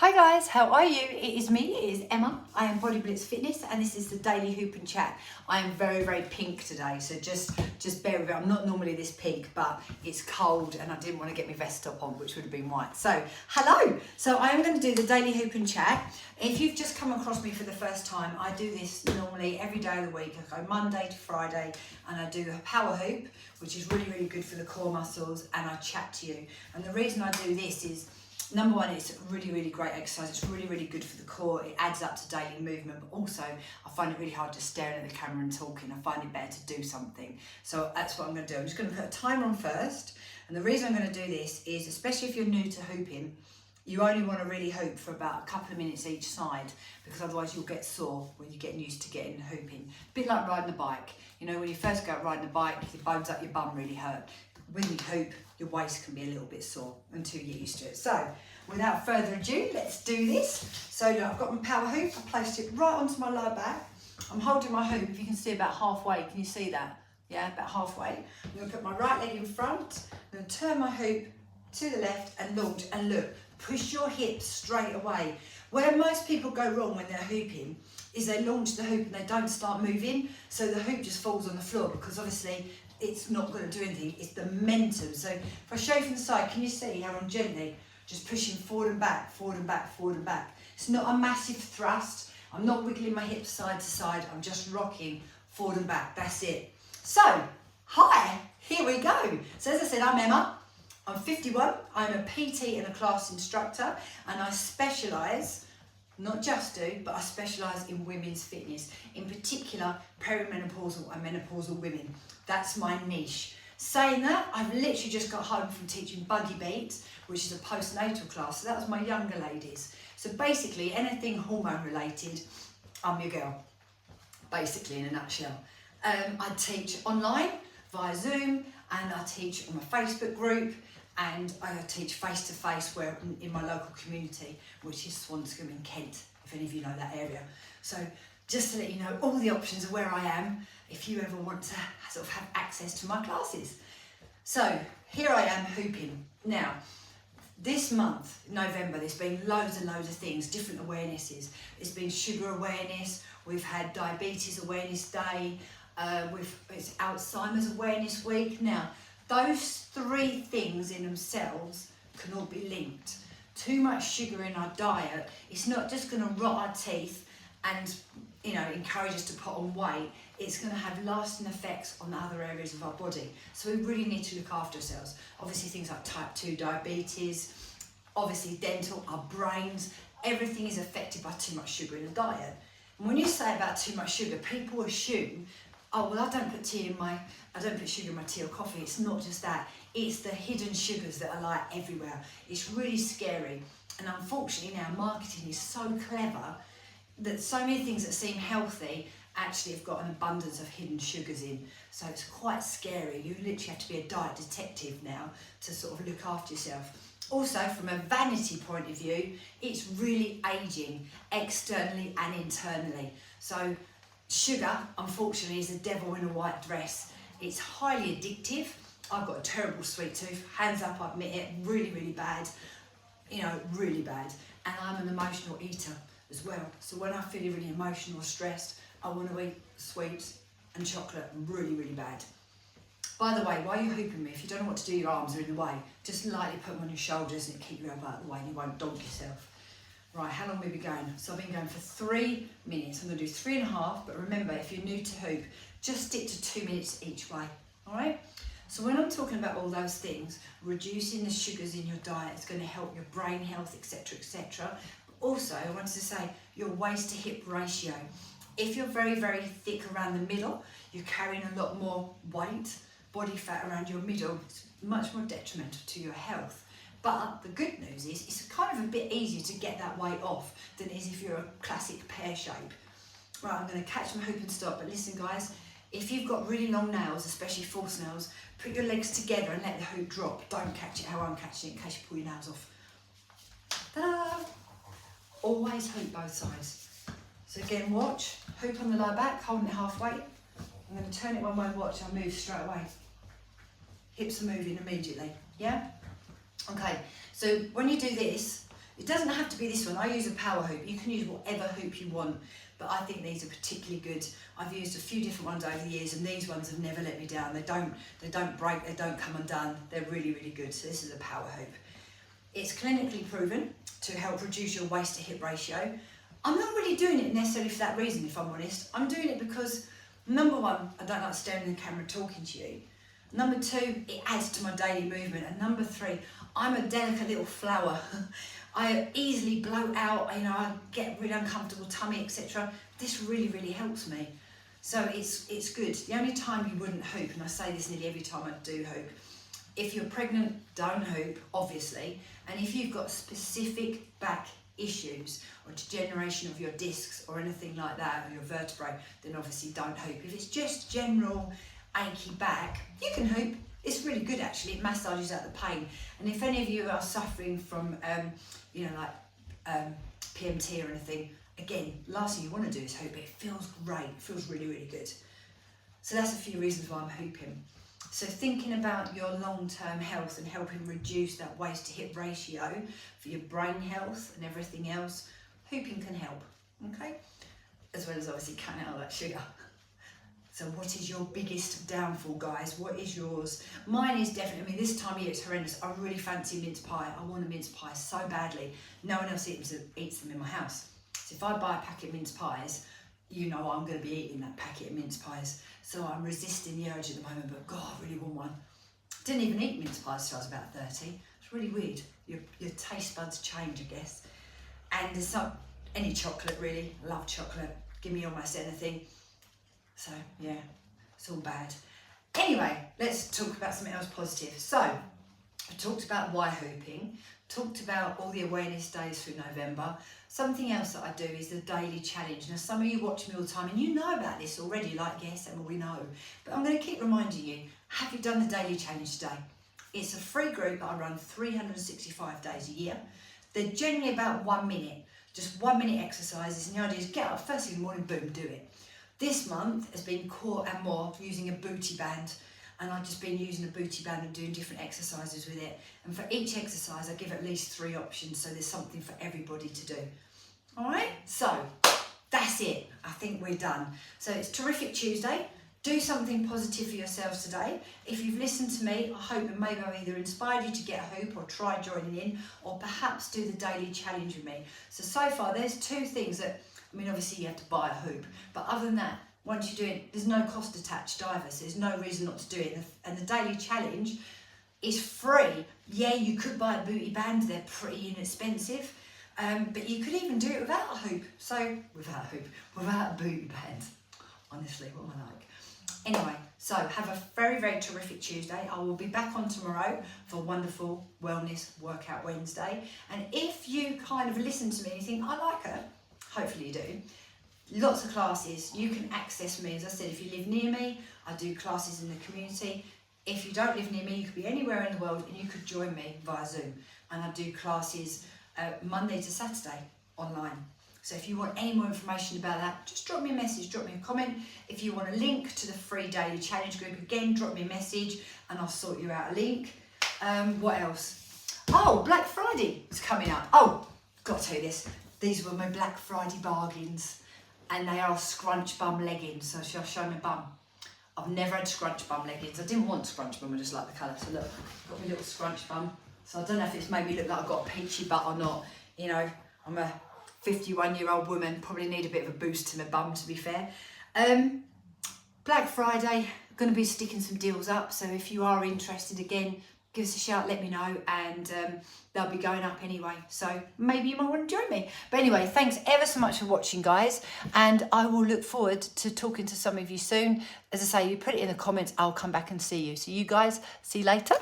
Hi guys, how are you? It is me, it is Emma. I am Body Blitz Fitness and this is the Daily Hoop and Chat. I am very, very pink today, so just bear with me. I'm not normally this pink, but it's cold and I didn't want to get my vest top on, which would have been white. So, hello! So I am going to do the Daily Hoop and Chat. If you've just come across me for the first time, I do this normally every day of the week. I go Monday to Friday and I do a power hoop, which is really, really good for the core muscles, and I chat to you. And the reason I do this is, number one, it's really, really great exercise. It's really, really good for the core. It adds up to daily movement, but also I find it really hard just staring at the camera and talking. I find it better to do something. So that's what I'm going to do. I'm just going to put a timer on first. And the reason I'm going to do this is, especially if you're new to hooping, you only want to really hoop for about a couple of minutes each side, because otherwise you'll get sore when you're getting used to getting hooping. A bit like riding a bike. You know, when you first go out riding a bike, your bones up your bum really hurt. When you hoop, your waist can be a little bit sore until you get used to it. So, without further ado, let's do this. So look, I've got my power hoop. I placed it right onto my lower back. I'm holding my hoop, if you can see, about halfway. Can you see that? Yeah, about halfway. I'm going to put my right leg in front. I'm going to turn my hoop to the left and launch. And look, push your hips straight away. Where most people go wrong when they're hooping is they launch the hoop and they don't start moving. So the hoop just falls on the floor, because obviously it's not going to do anything. It's the momentum. So if I show you from the side, can you see how I'm gently just pushing forward and back, forward and back, forward and back? It's not a massive thrust. I'm not wiggling my hips side to side. I'm just rocking forward and back. That's it. So, hi, here we go. So as I said, I'm Emma. I'm 51. I'm a PT and a class instructor, and I specialise, not just do, but I specialise in women's fitness, in particular perimenopausal and menopausal women. That's my niche. Saying that, I've literally just got home from teaching Buggy Beats, which is a postnatal class. So that was my younger ladies. So basically, anything hormone related, I'm your girl, basically, in a nutshell. I teach online via Zoom, and I teach on my Facebook group, and I teach face-to-face where in my local community, which is Swanscombe in Kent, if any of you know that area. So just to let you know all the options of where I am, if you ever want to sort of have access to my classes. So here I am hooping. Now, this month, November, there's been loads and loads of things, different awarenesses. It's been sugar awareness, we've had diabetes awareness day, it's Alzheimer's awareness week. Now, those three things in themselves can all be linked. Too much sugar in our diet, it's not just going to rot our teeth and, you know, encourage us to put on weight. It's going to have lasting effects on other areas of our body. So we really need to look after ourselves. Obviously things like type 2 diabetes, obviously dental, our brains, everything is affected by too much sugar in the diet. And when you say about too much sugar, people assume, oh, well, I don't put sugar in my tea or coffee. It's not just that. It's the hidden sugars that are like everywhere. It's really scary. And unfortunately now marketing is so clever that so many things that seem healthy actually have got an abundance of hidden sugars in. So it's quite scary. You literally have to be a diet detective now to sort of look after yourself. Also, from a vanity point of view, it's really aging externally and internally. So sugar, unfortunately, is the devil in a white dress. It's highly addictive. I've got a terrible sweet tooth. Hands up, I admit it. Really, really bad. You know, really bad. And I'm an emotional eater as well. So when I feel really emotional or stressed, I want to eat sweets and chocolate really, really bad. By the way, while you're hooping me, if you don't know what to do, your arms are in the way, just lightly put them on your shoulders and keep your elbow out of the way and you won't donk yourself. Right, how long have we been going? So I've been going for 3 minutes. I'm going to do 3.5, but remember, if you're new to hoop, just stick to 2 minutes each way, all right? So when I'm talking about all those things, reducing the sugars in your diet is going to help your brain health, etc., etc. But also, I wanted to say, your waist to hip ratio. If you're very, very thick around the middle, you're carrying a lot more weight, body fat around your middle, it's much more detrimental to your health. But the good news is it's kind of a bit easier to get that weight off than it is if you're a classic pear shape. Right, I'm going to catch my hoop and stop, but listen guys, if you've got really long nails, especially false nails, put your legs together and let the hoop drop. Don't catch it how I'm catching it in case you pull your nails off. Ta-da! Always hoop both sides. So again, watch, hoop on the lower back, holding it halfway. I'm going to turn it one way, watch, I'll move straight away. Hips are moving immediately, yeah? Okay, so when you do this, It doesn't have to be this one. I use a power hoop. You can use whatever hoop you want, but I think these are particularly good. I've used a few different ones over the years, and these ones have never let me down. They don't break, they don't come undone. They're really, really good. So this is a power hoop. It's clinically proven to help reduce your waist to hip ratio. I'm not really doing it necessarily for that reason, if I'm honest. I'm doing it because, number one, I don't like staring in the camera talking to you. Number two, it adds to my daily movement. And number three, I'm a delicate little flower. I easily bloat out, you know, I get really uncomfortable tummy, etc. This really, really helps me. So it's good. The only time you wouldn't hoop, and I say this nearly every time I do hoop, if you're pregnant, don't hoop, obviously. And if you've got specific back issues or degeneration of your discs or anything like that, or your vertebrae, then obviously don't hoop. If it's just general achy back, you can hoop. It's really good actually, it massages out the pain. And if any of you are suffering from, you know, like PMT or anything, again, last thing you want to do is hoop. It feels great, it feels really, really good. So that's a few reasons why I'm hooping. So thinking about your long-term health and helping reduce that waist to hip ratio for your brain health and everything else, hooping can help, okay? As well as obviously cutting out all that sugar. So what is your biggest downfall, guys? What is yours? Mine is definitely, I mean, this time of year it's horrendous. I really fancy mince pie. I want a mince pie so badly. No one else eats them in my house. So if I buy a packet of mince pies, you know I'm going to be eating that packet of mince pies. So I'm resisting the urge at the moment, but God, I really want one. Didn't even eat mince pies till I was about 30. It's really weird. Your taste buds change, I guess. And there's not any chocolate really. I love chocolate. Give me almost anything. So yeah, it's all bad. Anyway, let's talk about something else positive. So I talked about why hooping, talked about all the awareness days through November. Something else that I do is the daily challenge. Now some of you watch me all the time and you know about this already, like yes, Emma, we know. But I'm going to keep reminding you, have you done the daily challenge today? It's a free group that I run 365 days a year. They're generally about 1 minute, just 1 minute exercises. And the idea is get up first thing in the morning, boom, do it. This month has been core and more using a booty band. And I've just been using a booty band and doing different exercises with it. And for each exercise, I give at least 3 options, so there's something for everybody to do. All right, so that's it. I think we're done. So it's Terrific Tuesday. Do something positive for yourselves today. If you've listened to me, I hope that maybe I've either inspired you to get a hoop or try joining in, or perhaps do the daily challenge with me. So far, there's 2 things that, I mean, obviously you have to buy a hoop, but other than that, once you do it, there's no cost attached either, so there's no reason not to do it. And the daily challenge is free. Yeah, you could buy a booty band, they're pretty inexpensive, but you could even do it without a hoop. So, without a booty band. Honestly, what am I like? Anyway, so have a very, very terrific Tuesday. I will be back on tomorrow for Wonderful Wellness Workout Wednesday. And if you kind of listen to me and you think, I like her, hopefully you do, lots of classes. You can access me. As I said, if you live near me, I do classes in the community. If you don't live near me, you could be anywhere in the world and you could join me via Zoom. And I do classes Monday to Saturday online. So if you want any more information about that, just drop me a message, drop me a comment. If you want a link to the free daily challenge group, again, drop me a message and I'll sort you out a link. What else? Oh, Black Friday is coming up. Oh, got to tell you this. These were my Black Friday bargains. And they are scrunch bum leggings, so shall I show my bum? I've never had scrunch bum leggings. I didn't want scrunch bum, I just like the colour. So look, I've got my little scrunch bum. So I don't know if it's made me look like I've got a peachy butt or not. You know, I'm a 51-year-old woman, probably need a bit of a boost to my bum, to be fair. Black Friday, going to be sticking some deals up. So if you are interested, again, give us a shout, let me know, and they'll be going up anyway. So maybe you might want to join me. But anyway, thanks ever so much for watching, guys. And I will look forward to talking to some of you soon. As I say, you put it in the comments, I'll come back and see you. So you guys, see you later.